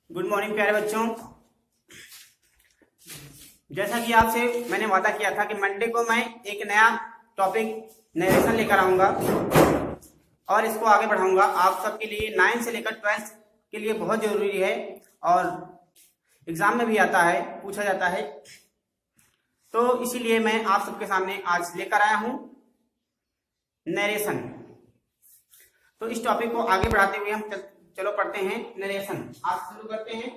Good morning प्यारे बच्चों। जैसा कि आपसे मैंने वादा किया था कि मंडे को मैं एक नया टॉपिक नरेशन लेकर आऊंगा और इसको आगे बढ़ाऊंगा। आप सबके लिए 9 से लेकर 12 के लिए बहुत जरूरी है और एग्जाम में भी आता है, पूछा जाता है। तो इसीलिए मैं आप सबके सामने आज लेकर आया हूं नरेशन। तो इस टॉपिक को आगे बढ़ाते हुए हम चलो पढ़ते हैं नरेशन। आज शुरू करते हैं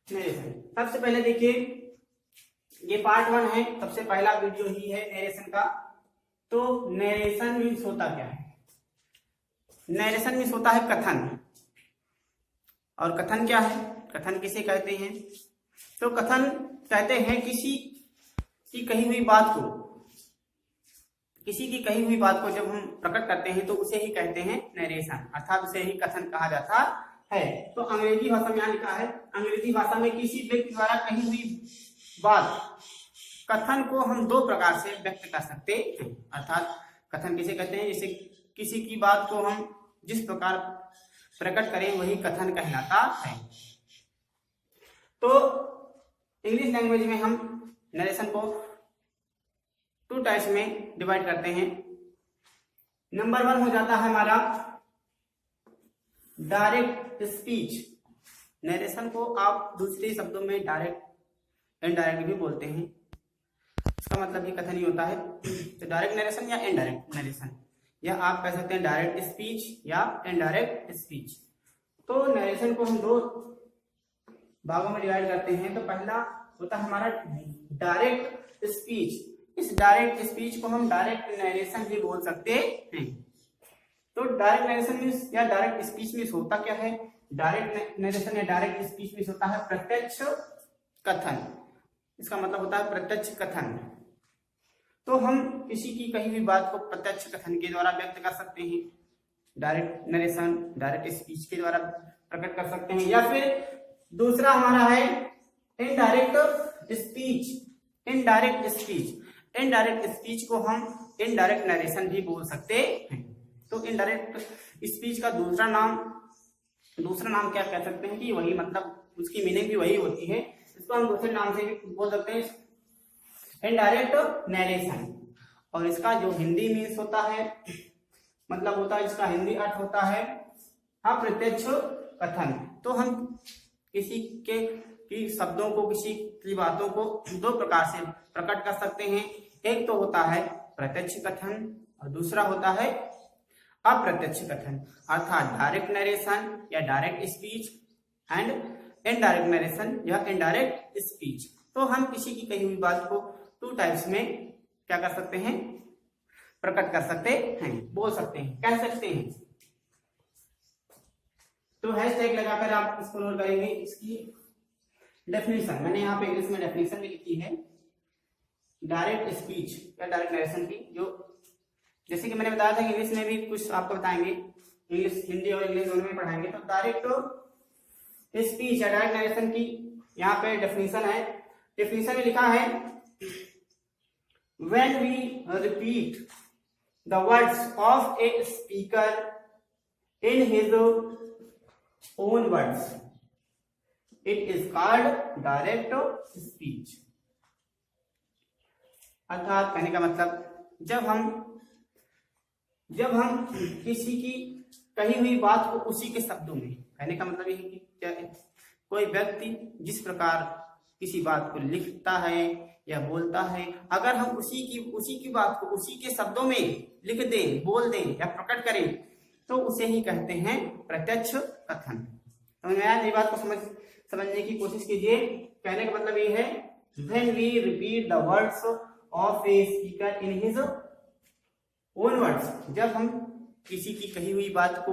नरेशन। सबसे पहले देखिए, ये पार्ट 1 है, सबसे पहला वीडियो ही है नरेशन का। तो नरेशन मीन्स होता क्या है? नरेशन मीन्स होता है कथन। और कथन क्या है? कथन किसे कहते हैं? तो कथन कहते हैं किसी की कही हुई बात को, किसी की कही हुई बात को जब हम प्रकट करते हैं तो उसे ही कहते हैं नरेशन, अर्थात उसे ही कथन कहा जाता है। तो अंग्रेजी भाषा में यहाँ लिखा है, अंग्रेजी भाषा में किसी व्यक्ति द्वारा कही हुई बात, कथन को हम 2 प्रकार से व्यक्त कर सकते हैं। अर्थात कथन किसे कहते हैं? जैसे किसी की बात को हम जिस प्रकार प्रकट करें वही कथन कहलाता है। तो इंग्लिश लैंग्वेज में हम नरेशन को 2 टाइप्स में डिवाइड करते हैं। नंबर 1 हो जाता है हमारा डायरेक्ट स्पीच। नरेशन को आप दूसरे शब्दों में डायरेक्ट इनडायरेक्ट भी बोलते हैं, इसका मतलब ही कथन ही होता है। तो डायरेक्ट नरेशन या इनडायरेक्ट नरेशन, या आप कह सकते हैं डायरेक्ट स्पीच या इनडायरेक्ट स्पीच। तो नरेशन को हम 2 भागों में डिवाइड करते हैं। तो पहला होता है हमारा डायरेक्ट स्पीच। इस डायरेक्ट स्पीच को हम डायरेक्ट नरेशन भी बोल सकते हैं। तो डायरेक्ट नरेशन मीन्स या डायरेक्ट स्पीच मीन्स होता क्या है? डायरेक्ट नरेशन या डायरेक्ट स्पीच मीन्स होता है प्रत्यक्ष कथन। इसका मतलब होता है प्रत्यक्ष कथन। तो हम किसी की कही हुई बात को प्रत्यक्ष कथन के द्वारा व्यक्त कर सकते हैं, डायरेक्ट नरेशन डायरेक्ट स्पीच के द्वारा प्रकट कर सकते हैं। या फिर दूसरा हमारा है indirect speech. Indirect speech, indirect speech को हम इनडायरेक्ट नरेशन भी बोल सकते हैं। तो इनडायरेक्ट स्पीच का दूसरा नाम क्या कह सकते हैं कि वही, मतलब उसकी मीनिंग भी वही होती है। इसको हम दूसरे नाम से भी बोल सकते हैं इनडायरेक्ट नरेशन। और इसका जो हिंदी मीन्स होता है, मतलब होता है, इसका हिंदी अर्थ होता है अप्रत्यक्ष कथन। तो हम किसी की शब्दों को, किसी की बातों को 2 प्रकार से प्रकट कर सकते हैं। एक तो होता है प्रत्यक्ष कथन और दूसरा होता है अप्रत्यक्ष कथन, अर्थात डायरेक्ट नरेशन या direct speech and indirect narration या इनडायरेक्ट स्पीच। तो हम किसी की कही हुई बात को 2 टाइप्स में क्या कर सकते हैं? प्रकट कर सकते हैं, बोल सकते हैं, कह सकते हैं। तो हैशटैग लगाकर आप इसको नोट करेंगे। इसकी डेफिनेशन मैंने यहाँ पे इंग्लिश में डेफिनेशन भी लिखी है डायरेक्ट स्पीच या डायरेक्ट नरेशन की। जो जैसे कि मैंने बताया था इंग्लिश में भी कुछ आपको बताएंगे, इंग्लिश, हिंदी और इंग्लिश दोनों में पढ़ाएंगे। तो डायरेक्ट स्पीच या डायरेक्ट नरेशन की यहाँ पे डेफिनेशन है। डेफिनेशन में लिखा है when we repeat the words of a speaker in his own words it is called direct speech. अर्थात कहने का मतलब जब हम किसी की कही हुई बात को उसी के शब्दों में, कहने का मतलब ये है कि कोई व्यक्ति जिस प्रकार किसी बात को लिखता है या बोलता है, अगर हम उसी की बात को उसी के शब्दों में लिख दें, बोल दें या प्रकट करें तो उसे ही कहते हैं प्रत्यक्ष कथन। तो ये बात को समझने की कोशिश कीजिए। कहने का मतलब ये है when we repeat the words of a speaker in his own words, जब हम किसी की कही हुई बात को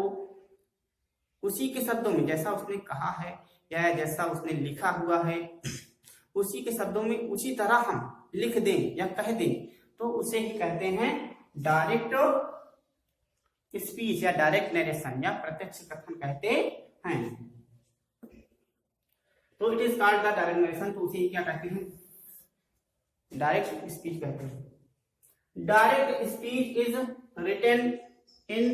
उसी के शब्दों में, जैसा उसने कहा है या जैसा उसने लिखा हुआ है, उसी के शब्दों में उसी तरह हम लिख दें या कह दें तो उसे ही कहते हैं डायरेक्ट स्पीच या डायरेक्ट नरेशन या प्रत्यक्ष कथन कहते हैं। तो it is called the direct narration. तो उसे ही क्या कहते हैं? डायरेक्ट स्पीच कहते हैं। Direct speech is written in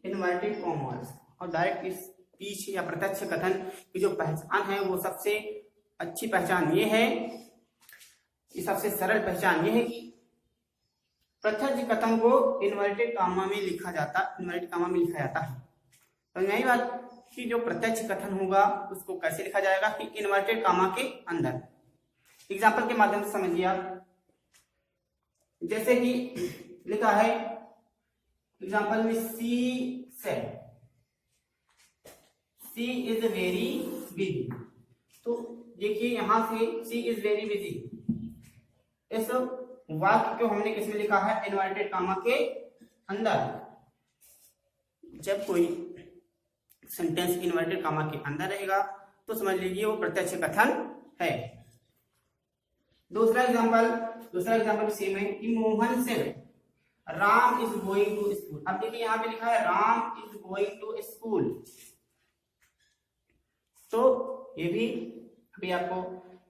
inverted commas. और डायरेक्ट स्पीच या प्रत्यक्ष कथन की जो पहचान है वो सबसे अच्छी पहचान ये है, सबसे सरल पहचान ये है कि प्रत्यक्ष कथन को इन्वर्टेड कामा में लिखा जाता है। तो यही बात कि जो प्रत्यक्ष कथन होगा उसको कैसे लिखा जाएगा कि इन्वर्टेड कामा के अंदर। एग्जाम्पल के माध्यम से समझिए आप, जैसे कि लिखा है एग्जाम्पल में she said she is very busy. तो देखिए यहां से सी इज वेरी बिजी, इस वाक्य को हमने किसमें लिखा है, इन्वर्टेड कामा के अंदर। जब कोई सेंटेंस इन्वर्टेड कामा के अंदर रहेगा तो समझ लीजिए वो प्रत्यक्ष कथन है। दूसरा एग्जांपल सेम है कि Mohan said Ram is going to school. अब देखिए यहाँ पे लिखा है Ram is going to school, तो ये भी अभी आपको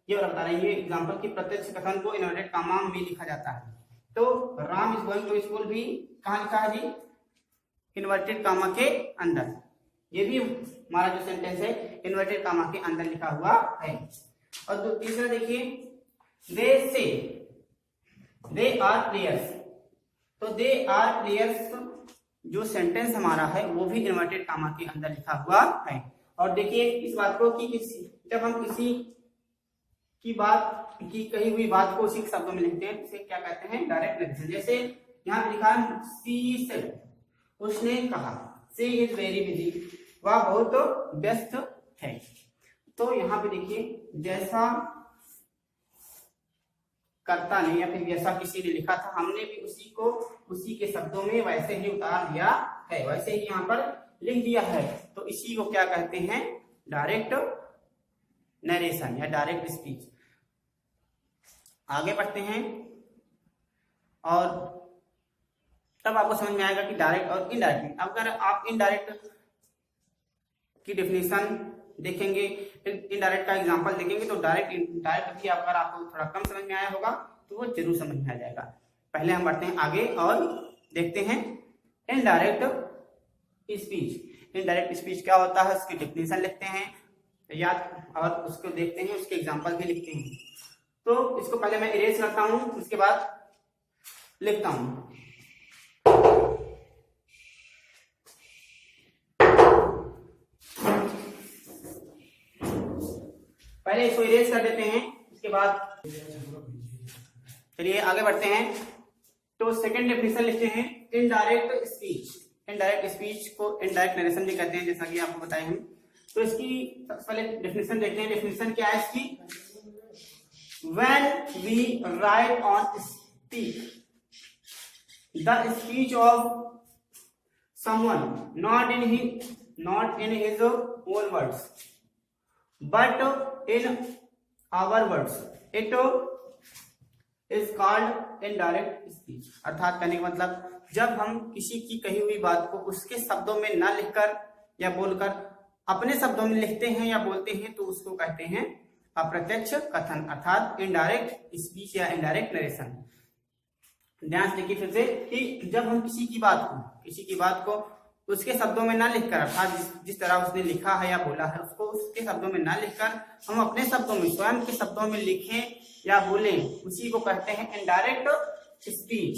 ये बता रही है एग्जांपल की प्रत्यक्ष कथन को इन्वर्टेड कामा में लिखा जाता है। तो Ram is going to school भी कहाँ लिखा है जी, इन्वर्टेड कामा के अंदर। ये भी हमारा जो सेंटेंस है इन्वर्टेड कामा के अंदर लिखा हुआ है। और तीसरा देखिए दे से दे आर प्लेयर्स। तो दे आर प्लेयर्स जो सेंटेंस हमारा है वो भी इन्वर्टेड कामा के अंदर लिखा हुआ है। और देखिए इस बात को कि जब हम किसी की बात की कही हुई बात को उसी शब्दों में लिखते हैं, इसे क्या कहते हैं, डायरेक्ट नरेशन। जैसे यहाँ पे लिखा है सी सेड, उसने कहा, सी इज वेरी बिजी, वह बहुत व्यस्त है। तो यहाँ पे देखिए जैसा कर्ता ने या फिर जैसा किसी ने लिखा था हमने भी उसी को उसी के शब्दों में वैसे ही उतार दिया है, वैसे ही यहाँ पर लिख दिया है। तो इसी को क्या कहते हैं, डायरेक्ट नरेशन या डायरेक्ट स्पीच। आगे बढ़ते हैं और तब आपको समझ में आएगा कि डायरेक्ट और इनडायरेक्ट। अगर आप इनडायरेक्ट की डेफिनेशन देखेंगे, इनडायरेक्ट का एग्जांपल देखेंगे तो डायरेक्ट भी अगर आपको थोड़ा कम समझ में आया होगा तो वो जरूर समझ में आ जाएगा। पहले हम बढ़ते हैं आगे और देखते हैं इनडायरेक्ट स्पीच। इनडायरेक्ट स्पीच क्या होता है उसकी डेफिनेशन लिखते हैं याद, और उसको देखते हैं, उसके एग्जांपल भी लिखते हैं। तो इसको पहले मैं इरेज करता हूं, उसके बाद लिखता हूं। पहले इसको इरेज कर देते हैं, उसके बाद चलिए आगे बढ़ते हैं। तो सेकंड डेफिनेशन लिखते हैं इनडायरेक्ट स्पीच। इनडायरेक्ट स्पीच को इनडायरेक्ट नरेशन भी कहते हैं, जैसा कि आपको बताए हम। तो इसकी पहले डेफिनेशन देखते हैं। डेफिनेशन क्या है इसकी, when we write on speak the speech of someone not in his own words but in our words it is called indirect speech। अर्थात कहने का मतलब जब हम किसी की कही हुई बात को उसके शब्दों में ना लिखकर या बोलकर अपने शब्दों में लिखते हैं या बोलते हैं तो उसको कहते हैं अप्रत्यक्ष कथन, अर्थात इनडायरेक्ट स्पीच या इनडायरेक्ट नरेशन। ध्यान से देखिए फिर से कि जब हम किसी की बात को उसके शब्दों में ना लिखकर, अर्थात जिस तरह उसने लिखा है या बोला है उसको उसके शब्दों में ना लिखकर हम अपने शब्दों में स्वयं के शब्दों में लिखें या बोलें, उसी को कहते हैं इनडायरेक्ट स्पीच।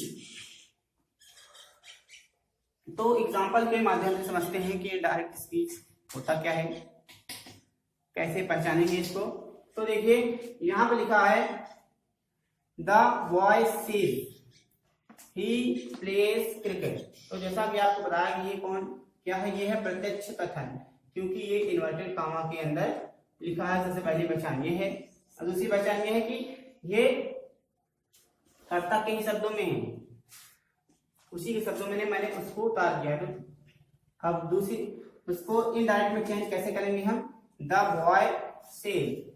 तो एग्जाम्पल के माध्यम से समझते हैं कि इनडायरेक्ट स्पीच होता क्या है, कैसे पहचानेंगे इसको। तो देखिए यहां पे लिखा है the boy says he plays cricket. तो जैसा कि आपको बताया कि ये क्या है, ये है प्रत्यक्ष कथन, क्योंकि ये इन्वर्टेड कामा के अंदर लिखा है। सबसे पहली पहचान ये है। और दूसरी पहचान ये है कि ये कर्ता के ही शब्दों में है, उसी के शब्दों में मैंने उसको उतार दिया है। अब दूसरी उसको इनडायरेक्ट में चेंज कैसे करेंगे हम, the boy says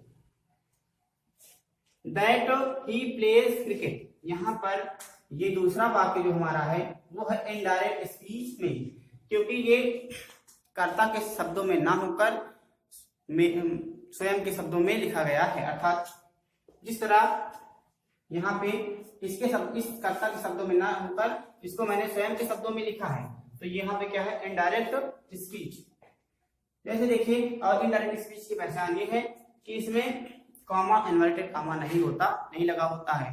that he plays cricket. यहाँ पर ये दूसरा वाक्य जो हमारा है वो है इनडायरेक्ट स्पीच में, क्योंकि ये कर्ता के शब्दों में ना होकर स्वयं के शब्दों में लिखा गया है। अर्थात जिस तरह यहाँ पे इस कर्ता के शब्दों में ना होकर इसको मैंने स्वयं के शब्दों में लिखा है, तो यहाँ पे क्या है इनडायरेक्ट स्पीच। जैसे देखिए, और इनडायरेक्ट स्पीच की पहचान ये है कि इसमें कॉमा, इन्वर्टेड कॉमा नहीं लगा होता है।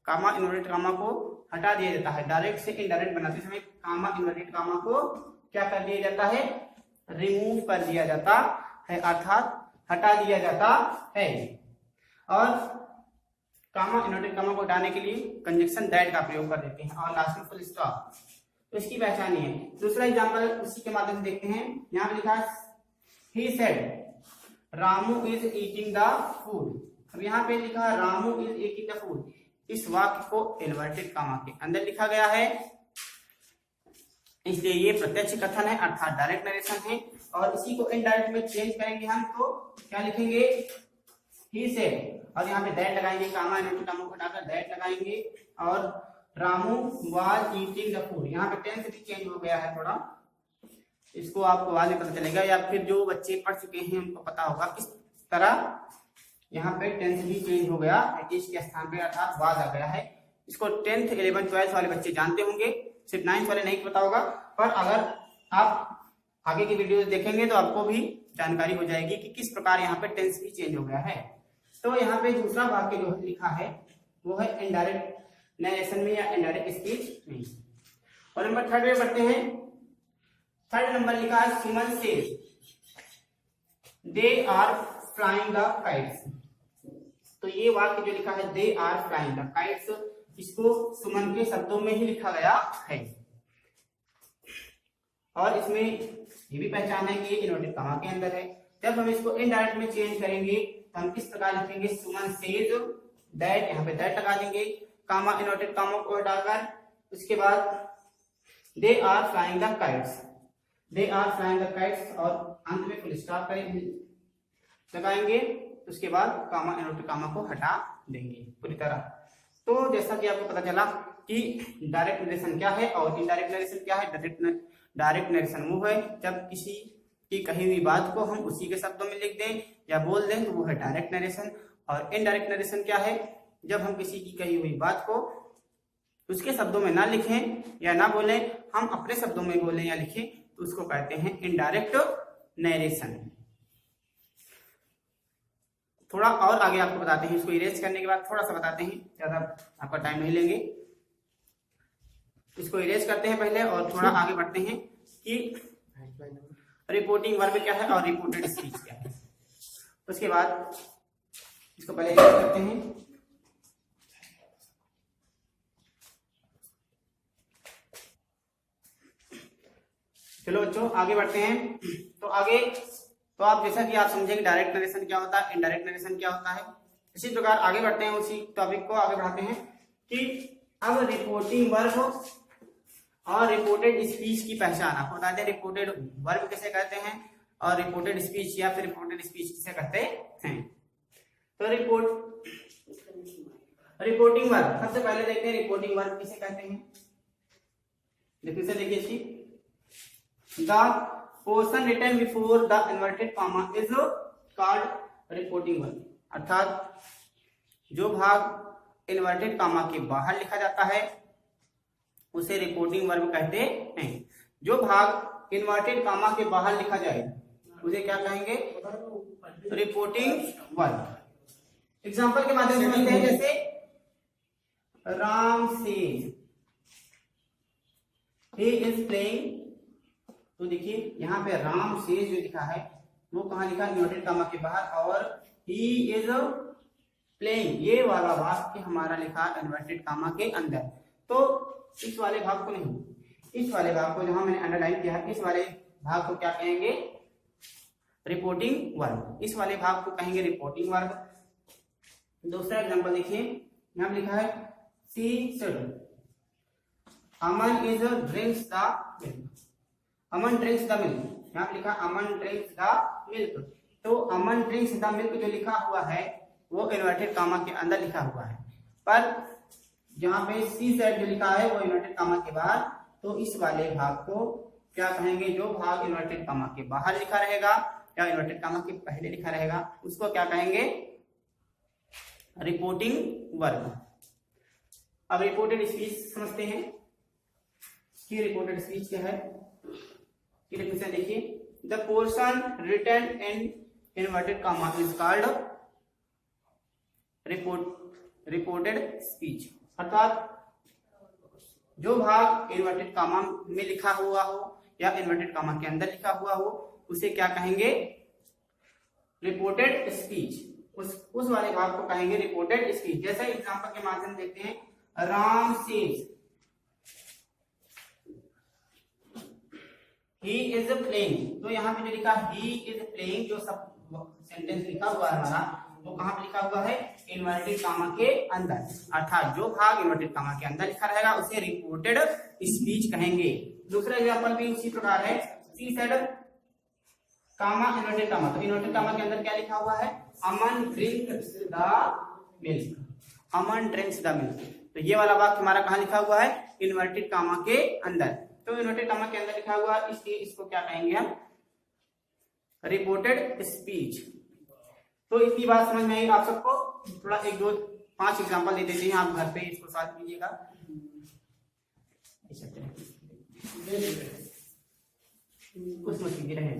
कॉमा, इन्वर्टेड कॉमा को हटा दिया जाता है। डायरेक्ट से इनडायरेक्ट बनाते समय कॉमा, इन्वर्टेड कॉमा को क्या कर दिया जाता है, रिमूव कर दिया जाता है, अर्थात हटा दिया जाता है। और कॉमा, इन्वर्टेड कॉमा को हटाने के लिए कंजक्शन दैट का प्रयोग कर देते हैं और लास्ट में फुल स्टॉप। तो इसकी पहचान ये है। दूसरा एग्जांपल उसी के माध्यम से देखते हैं। यहाँ पे लिखा है he said Ramu is eating the food. अब यहाँ पे लिखा है Ramu is eating the food. इस वाक्य को इन्वर्टेड कॉमा के अंदर लिखा गया है, इसलिए ये प्रत्यक्ष कथन है अर्थात डायरेक्ट नरेशन है। और इसी को इनडायरेक्ट में चेंज करेंगे हम, तो क्या लिखेंगे, ही सेड, और यहाँ पे दैट लगाएंगे, कॉमा इन्वर्टेड कॉमा को हटाकर दैट लगाएंगे। और Ramu was eating the food, यहाँ पे टेंस भी चेंज हो गया है थोड़ा, इसको आपको बाद में पता चलेगा, या फिर जो बच्चे पढ़ चुके हैं उनको पता होगा किस तरह यहाँ पे टेंस भी चेंज हो गया, इसके स्थान पे अर्थात वाज आ गया है। इसको 10th 11th 12th वाले बच्चे जानते होंगे, सिर्फ 9th वाले नहीं पता होगा। पर अगर आप आगे की वीडियो देखेंगे तो आपको भी जानकारी हो जाएगी कि किस प्रकार यहाँ पे टेंस भी चेंज हो गया है। तो यहाँ पे दूसरा वाक्य जो लिखा है वो है इनडायरेक्ट नरेशन में या इनडायरेक्ट स्पीच में। और नंबर 3 में बढ़ते हैं। 3rd नंबर लिखा है Suman says they are flying the kites. तो ये वाक्य जो लिखा है they are flying the kites, इसको सुमन के शब्दों में ही लिखा गया है। और इसमें ये भी पहचान है कि ये इन्वर्टेड कॉमा के अंदर है। जब हम इसको इनडायरेक्ट में चेंज करेंगे तो हम किस प्रकार लिखेंगे, सुमन सेज दैट, यहाँ पे दैट लगा देंगे, कॉमा इन्वर्टेड कॉमा को हटाकर, उसके बाद they are flying the kites, they are flying the kites, और अंत में फुल स्टॉप लगाएंगे, उसके बाद कॉमा इन्वर्टेड कॉमा को हटा देंगे पूरी तरह। तो जैसा कि आपको पता चला कि डायरेक्ट नरेशन क्या है और इनडायरेक्ट नरेशन क्या है। डायरेक्ट नरेशन वो है जब किसी की कही हुई बात को हम उसी के शब्दों में लिख दें या बोल दें, तो वो है डायरेक्ट नरेशन। और इनडायरेक्ट नरेशन क्या है, जब हम किसी की कही हुई बात को उसके शब्दों में ना लिखें या ना बोलें, हम अपने शब्दों में बोलें या लिखें, तो उसको कहते हैं इनडायरेक्ट नरेशन। थोड़ा और आगे आपको बताते हैं, इसको इरेज करने के बाद थोड़ा सा बताते हैं, ज्यादा आपका टाइम नहीं लेंगे। इसको इरेज करते हैं पहले और थोड़ा आगे बढ़ते हैं कि रिपोर्टिंग वर्ब क्या है और रिपोर्टेड स्पीच क्या है। उसके बाद इसको पहले इरेज करते हैं। चलो बच्चों आगे बढ़ते हैं। तो आगे तो आप जैसा कि आप समझेंगे डायरेक्ट नरेशन क्या होता है, इनडायरेक्ट नरेशन क्या होता है। इसी प्रकार आगे बढ़ते हैं, उसी टॉपिक को आगे बढ़ाते हैं कि अब रिपोर्टिंग वर्ब और रिपोर्टेड स्पीच की पहचान आपको बताते हैं। रिपोर्टेड वर्ब किसे कहते हैं और रिपोर्टेड स्पीच या फिर रिपोर्टेड स्पीच किसे कहते हैं। तो रिपोर्टिंग वर्ब सबसे पहले देखते हैं रिपोर्टिंग वर्ब किसे कहते हैं। देखिए इसकी the portion written before the inverted comma is called reporting verb, अर्थात जो भाग इन्वर्टेड कॉमा के बाहर लिखा जाता है उसे रिपोर्टिंग वर्ब कहते हैं। जो भाग इन्वर्टेड कॉमा के बाहर लिखा जाए उसे क्या कहेंगे, रिपोर्टिंग वर्ब। एग्जांपल के माध्यम से समझते हैं, जैसे Ram says he is playing. तो देखिए यहाँ पे राम सेज जो लिखा है वो कहाँ लिखा है, इन्वर्टेड कॉमा के बाहर, और ही इज प्लेइंग ये वाला वाक्य हमारा लिखा है इन्वर्टेड कॉमा के अंदर। तो इस वाले भाग को नहीं, इस वाले भाग को जहां मैंने अंडरलाइन किया है, इस वाले भाग को क्या कहेंगे, रिपोर्टिंग वर्ब। इस वाले भाग को कहेंगे रिपोर्टिंग वर्ब। दूसरा एग्जांपल देखिए, यहाँ लिखा है she said Aman is drinks the milk, Aman drinks the milk, यहाँ लिखा अमन ड्रिंक्स द मिल्क। तो अमन ड्रिंक्स द मिल्क जो लिखा हुआ है वो इन्वर्टेड कॉमा के अंदर लिखा हुआ है, पर जहां पे सी सेड जो लिखा है वो इन्वर्टेड कॉमा के बाहर। तो इस वाले भाग को क्या कहेंगे, जो भाग इन्वर्टेड कॉमा के बाहर लिखा रहेगा या इन्वर्टेड कॉमा के पहले लिखा रहेगा उसको क्या कहेंगे, रिपोर्टिंग वर्ब। अब रिपोर्टेड स्पीच समझते हैं कि रिपोर्टेड स्पीच क्या है। डेफिनेशन देखिए, the portion written in inverted comma is called reported speech. अर्थात जो भाग इन्वर्टेड कॉमा में लिखा हुआ हो या इन्वर्टेड कॉमा के अंदर लिखा हुआ हो उसे क्या कहेंगे? Reported speech. उस वाले भाग को कहेंगे रिपोर्टेड स्पीच। जैसे एग्जांपल के माध्यम देखते हैं, Ram says he is playing. तो यहाँ पे जो लिखा ही इज प्लेइंग, जो सब सेंटेंस लिखा हुआ है हमारा, वो कहाँ पे लिखा हुआ है? इन्वर्टेड कॉमा के अंदर। अर्थात जो भाग इन्वर्टेड कॉमा के अंदर लिखा रहेगा उसे रिपोर्टेड स्पीच कहेंगे। दूसरा एग्जांपल भी उसी प्रकार है, she said comma inverted comma. तो इन्वर्टेड कॉमा के अंदर क्या लिखा हुआ है? Aman drinks the milk. Aman drinks the milk. तो ये वाला वाक्य हमारा कहाँ लिखा हुआ है? इन्वर्टेड कॉमा के अंदर। तो इन्वर्टेड कॉमा के अंदर लिखा हुआ, इसलिए इसको क्या कहेंगे हम? Reported speech. तो इतनी बात समझ में आई आप सबको? थोड़ा 1 2 5 एग्जांपल दे देते हैं, आप घर पे इसको सॉल्व कीजिएगा। कुछ मत कीजिए, रहे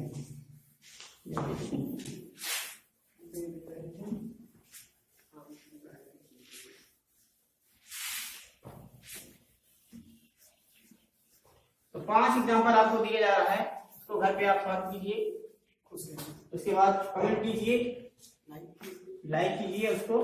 तो 5 एग्जांपल आपको दिया जा रहा है, उसको घर पे आप सॉल्व कीजिए। उसके बाद कमेंट कीजिए, लाइक कीजिए उसको।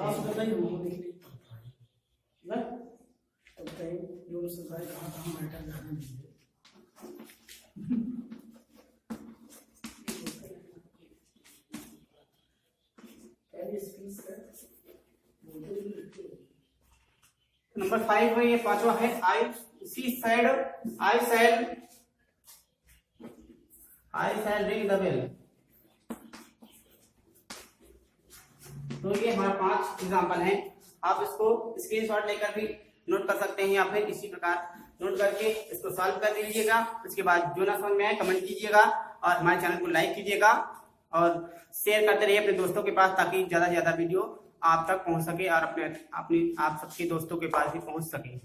आप बताइए वो देखने ना तब कहीं जो सफाई कहाँ मैटर जाने दीजिए। नंबर 5 है, ये 5वां है। आई शैल रिंग द बेल। तो ये हमारा 5 एग्जाम्पल हैं। आप इसको स्क्रीनशॉट लेकर भी नोट कर सकते हैं या फिर इसी प्रकार नोट करके इसको सॉल्व कर दीजिएगा। उसके बाद जो ना समझ में आए कमेंट कीजिएगा और हमारे चैनल को लाइक कीजिएगा और शेयर करते रहिए अपने दोस्तों के पास, ताकि ज्यादा से ज्यादा वीडियो आप तक पहुंच सके और आप सबके दोस्तों के पास भी पहुंच सके।